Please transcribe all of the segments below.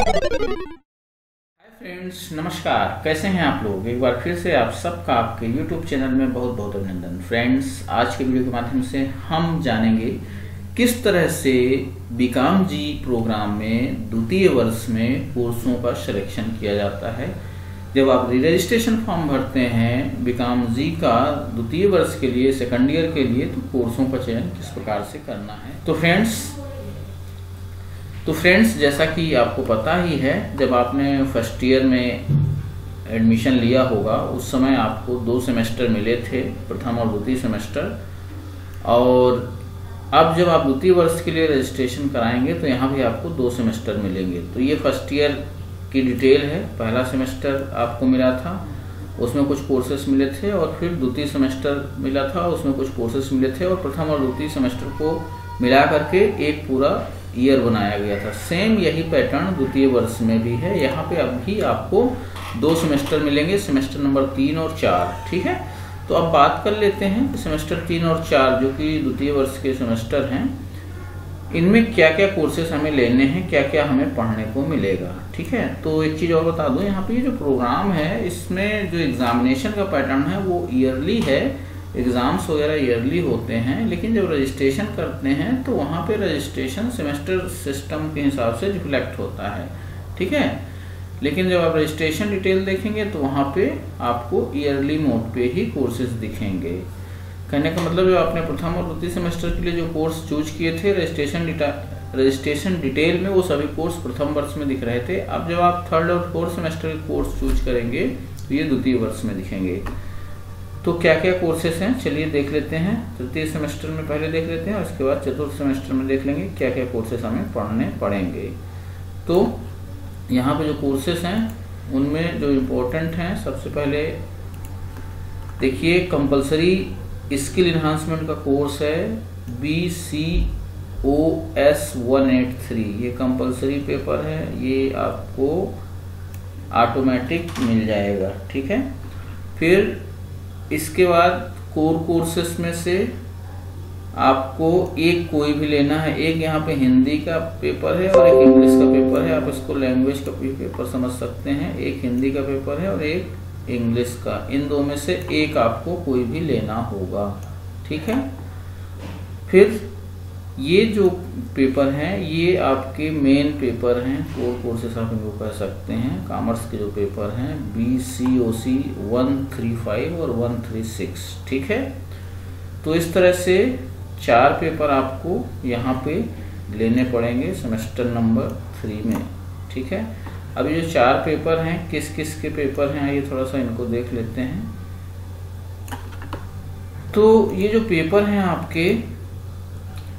Hi friends, नमस्कार। कैसे हैं आप लोग। एक बार फिर से आप सबका आपके YouTube चैनल में बहुत बहुत अभिनंदन। फ्रेंड्स, आज के वीडियो के माध्यम से हम जानेंगे किस तरह से बीकॉम जी प्रोग्राम में द्वितीय वर्ष में कोर्सों का सिलेक्शन किया जाता है। जब आप रजिस्ट्रेशन फॉर्म भरते हैं बीकॉम जी का द्वितीय वर्ष के लिए, सेकंड ईयर के लिए, तो कोर्सों का चयन किस प्रकार से करना है। तो फ्रेंड्स जैसा कि आपको पता ही है, जब आपने फर्स्ट ईयर में एडमिशन लिया होगा उस समय आपको 2 सेमेस्टर मिले थे, प्रथम और द्वितीय सेमेस्टर। और अब जब आप द्वितीय वर्ष के लिए रजिस्ट्रेशन कराएंगे तो यहाँ भी आपको 2 सेमेस्टर मिलेंगे। तो ये फर्स्ट ईयर की डिटेल है। पहला सेमेस्टर आपको मिला था, उसमें कुछ कोर्सेस मिले थे, और फिर द्वितीय सेमेस्टर मिला था, उसमें कुछ कोर्सेस मिले थे, और प्रथम और द्वितीय सेमेस्टर को मिला करके एक पूरा ईयर बनाया गया था। सेम यही पैटर्न द्वितीय वर्ष में भी है। यहाँ पे अभी आपको 2 सेमेस्टर मिलेंगे, सेमेस्टर नंबर 3 और 4। ठीक है, तो अब बात कर लेते हैं सेमेस्टर 3 और 4 जो कि द्वितीय वर्ष के सेमेस्टर हैं, इनमें क्या क्या कोर्सेस हमें लेने हैं, क्या क्या हमें पढ़ने को मिलेगा। ठीक है, तो एक चीज़ और बता दूं, यहाँ पे ये जो प्रोग्राम है इसमें जो एग्जामिनेशन का पैटर्न है वो ईयरली है। एग्ज़ाम्स वगैरह ईयरली होते हैं, लेकिन जब रजिस्ट्रेशन करते हैं तो वहाँ पे रजिस्ट्रेशन सेमेस्टर सिस्टम के हिसाब से रिफ्लेक्ट होता है। ठीक है, लेकिन जब आप रजिस्ट्रेशन डिटेल देखेंगे तो वहाँ पे आपको ईयरली मोड पे ही कोर्सेज दिखेंगे। कहने का मतलब, जो आपने प्रथम और द्वितीय सेमेस्टर के लिए जो कोर्स चूज किए थे रजिस्ट्रेशन डिटेल में, वो सभी कोर्स प्रथम वर्ष में दिख रहे थे। अब जब आप थर्ड और फोर्थ सेमेस्टर के कोर्स चूज करेंगे तो ये द्वितीय वर्ष में दिखेंगे। तो क्या क्या कोर्सेस हैं चलिए देख लेते हैं। तृतीय सेमेस्टर में पहले देख लेते हैं, और उसके बाद चतुर्थ सेमेस्टर में देख लेंगे क्या क्या कोर्सेस हमें पढ़ने पड़ेंगे। तो यहाँ पे जो कोर्सेस हैं उनमें जो इम्पोर्टेंट हैं, सबसे पहले देखिए कंपलसरी स्किल इन्हांसमेंट का कोर्स है BCOS 183। ये कंपलसरी पेपर है, ये आपको ऑटोमेटिक मिल जाएगा। ठीक है, फिर इसके बाद कोर कोर्सेस में से आपको एक कोई भी लेना है। एक यहाँ पे हिंदी का पेपर है और एक इंग्लिश का पेपर है। आप इसको लैंग्वेज का पेपर समझ सकते हैं। एक हिंदी का पेपर है और एक इंग्लिश का। इन दो में से एक आपको कोई भी लेना होगा। ठीक है, फिर ये जो पेपर हैं ये आपके मेन पेपर हैं, कोर कोर्सेस आप इनको कह सकते हैं। कॉमर्स के जो पेपर हैं BCOC 135 और 136। ठीक है, तो इस तरह से 4 पेपर आपको यहाँ पे लेने पड़ेंगे सेमेस्टर नंबर 3 में। ठीक है, अब ये जो 4 पेपर हैं, किस किस के पेपर हैं आइए थोड़ा सा इनको देख लेते हैं। तो ये जो पेपर हैं आपके,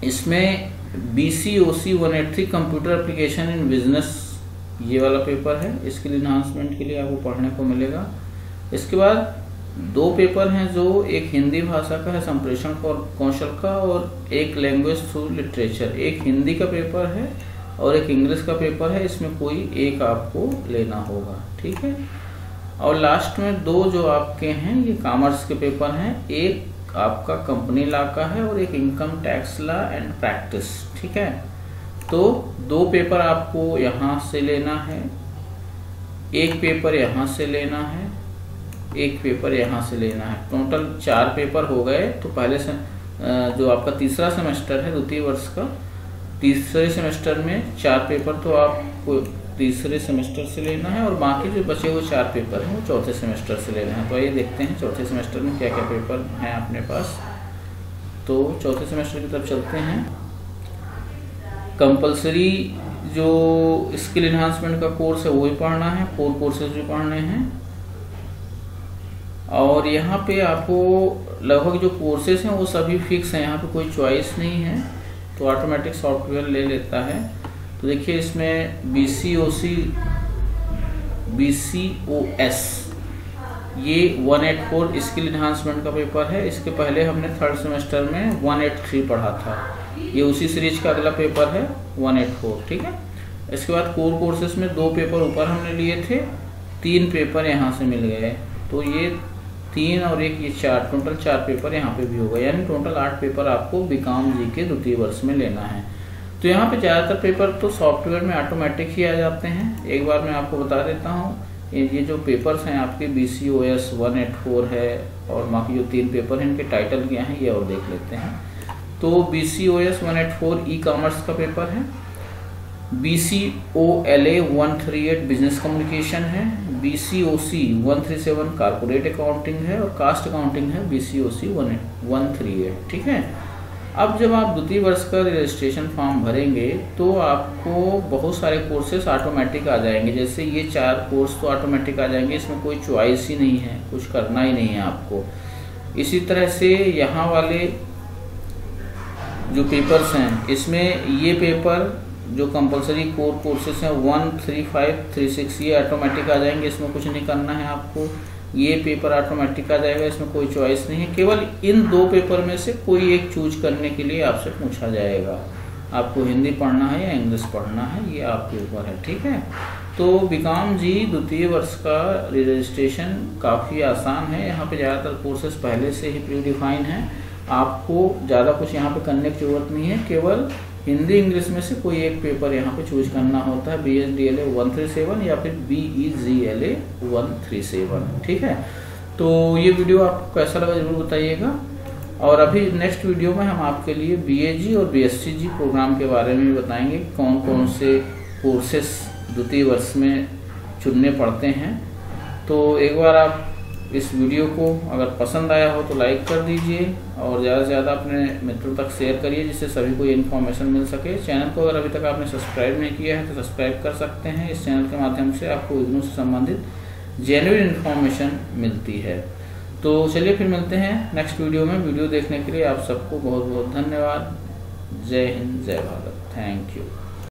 इसमें BCOC 183 computer application in business, ये वाला पेपर है। स्किल इन्हांसमेंट के लिए आपको पढ़ने को मिलेगा। इसके बाद 2 पेपर हैं, जो एक हिंदी भाषा का है संप्रेषण कौशल का, और एक लैंग्वेज थ्रू लिटरेचर। एक हिंदी का पेपर है और एक इंग्लिश का पेपर है। इसमें कोई एक आपको लेना होगा। ठीक है, और लास्ट में 2 जो आपके हैं ये कॉमर्स के पेपर हैं। एक आपका कंपनी लॉ का है और एक income tax law and practice. ठीक है, तो 2 पेपर आपको यहाँ से लेना है, एक पेपर यहाँ से लेना है, एक पेपर यहाँ से लेना है। टोटल 4 पेपर हो गए। तो पहले से जो आपका तीसरा सेमेस्टर है द्वितीय वर्ष का, तीसरे सेमेस्टर में 4 पेपर तो आपको तीसरे सेमेस्टर से लेना है, और बाकी जो बचे हुए 4 पेपर हैं वो चौथे सेमेस्टर से लेना है। तो आइए देखते हैं चौथे सेमेस्टर में क्या क्या पेपर हैं अपने पास। तो चौथे सेमेस्टर की तरफ चलते हैं। कंपलसरी जो स्किल इन्हांसमेंट का कोर्स है वो ही पढ़ना है, कोर कोर्सेज भी पढ़ने हैं। और यहाँ पे आपको लगभग जो कोर्सेज हैं वो सभी फिक्स हैं, यहाँ पे कोई चॉइस नहीं है, तो ऑटोमेटिक सॉफ्टवेयर ले लेता है। तो देखिए इसमें BCOS ये 184 स्किल इन्हांसमेंट का पेपर है। इसके पहले हमने थर्ड सेमेस्टर में 183 पढ़ा था, ये उसी सीरीज का अगला पेपर है 184। ठीक है, इसके बाद कोर कोर्सेस में 2 पेपर ऊपर हमने लिए थे, 3 पेपर यहाँ से मिल गए। तो ये 3 और 1 ये 4, टोटल 4 पेपर यहाँ पे भी होगा, यानी टोटल 8 पेपर आपको बीकॉम जी के द्वितीय वर्ष में लेना है। तो यहाँ पे ज़्यादातर पेपर तो सॉफ्टवेयर में ऑटोमेटिक ही आ जाते हैं। एक बार मैं आपको बता देता हूँ, ये जो पेपर्स हैं आपके BCOS 184 है और बाकी जो 3 पेपर हैं इनके टाइटल क्या हैं ये और देख लेते हैं। तो BCOS 184 ई कॉमर्स का पेपर है, BCOLA 138 बिजनेस कम्युनिकेशन है, BCOC 137 कारपोरेट अकाउंटिंग है और कास्ट अकाउंटिंग है BCOC 138। ठीक है। अब जब आप द्वितीय वर्ष का रजिस्ट्रेशन फॉर्म भरेंगे तो आपको बहुत सारे कोर्सेस ऑटोमेटिक आ जाएंगे। जैसे ये 4 कोर्स तो ऑटोमेटिक आ जाएंगे, इसमें कोई चॉइस ही नहीं है, कुछ करना ही नहीं है आपको। इसी तरह से यहाँ वाले जो पेपर्स हैं इसमें ये पेपर जो कंपलसरी कोर कोर्सेस हैं 1, 3, 5, 3, 6 ये ऑटोमेटिक आ जाएंगे, इसमें कुछ नहीं करना है आपको। ये पेपर ऑटोमेटिक आ जाएगा, इसमें कोई चॉइस नहीं है। केवल इन 2 पेपर में से कोई एक चूज करने के लिए आपसे पूछा जाएगा, आपको हिंदी पढ़ना है या इंग्लिश पढ़ना है, ये आपके ऊपर है। ठीक है। तो बीकॉम जी द्वितीय वर्ष का रजिस्ट्रेशन काफ़ी आसान है। यहाँ पे ज़्यादातर कोर्सेज पहले से ही प्री डिफाइन है, आपको ज़्यादा कुछ यहाँ पे करने की जरूरत नहीं है। केवल हिंदी इंग्लिश में से कोई एक पेपर यहाँ पे चूज करना होता है, BSDLA 137 या फिर BEGLA 137। ठीक है। तो ये वीडियो आपको कैसा लगा जरूर बताइएगा। और अभी नेक्स्ट वीडियो में हम आपके लिए BAG और BSCG प्रोग्राम के बारे में भी बताएंगे, कौन कौन से कोर्सेस द्वितीय वर्ष में चुनने पड़ते हैं। तो एक बार आप इस वीडियो को अगर पसंद आया हो तो लाइक कर दीजिए और ज़्यादा से ज़्यादा अपने मित्रों तक शेयर करिए जिससे सभी को इन्फॉर्मेशन मिल सके। चैनल को अगर अभी तक आपने सब्सक्राइब नहीं किया है तो सब्सक्राइब कर सकते हैं। इस चैनल के माध्यम से आपको इग्नू से संबंधित जेन्युइन इन्फॉर्मेशन मिलती है। तो चलिए फिर मिलते हैं नेक्स्ट वीडियो में। वीडियो देखने के लिए आप सबको बहुत बहुत धन्यवाद। जय हिंद, जय भारत। Thank you.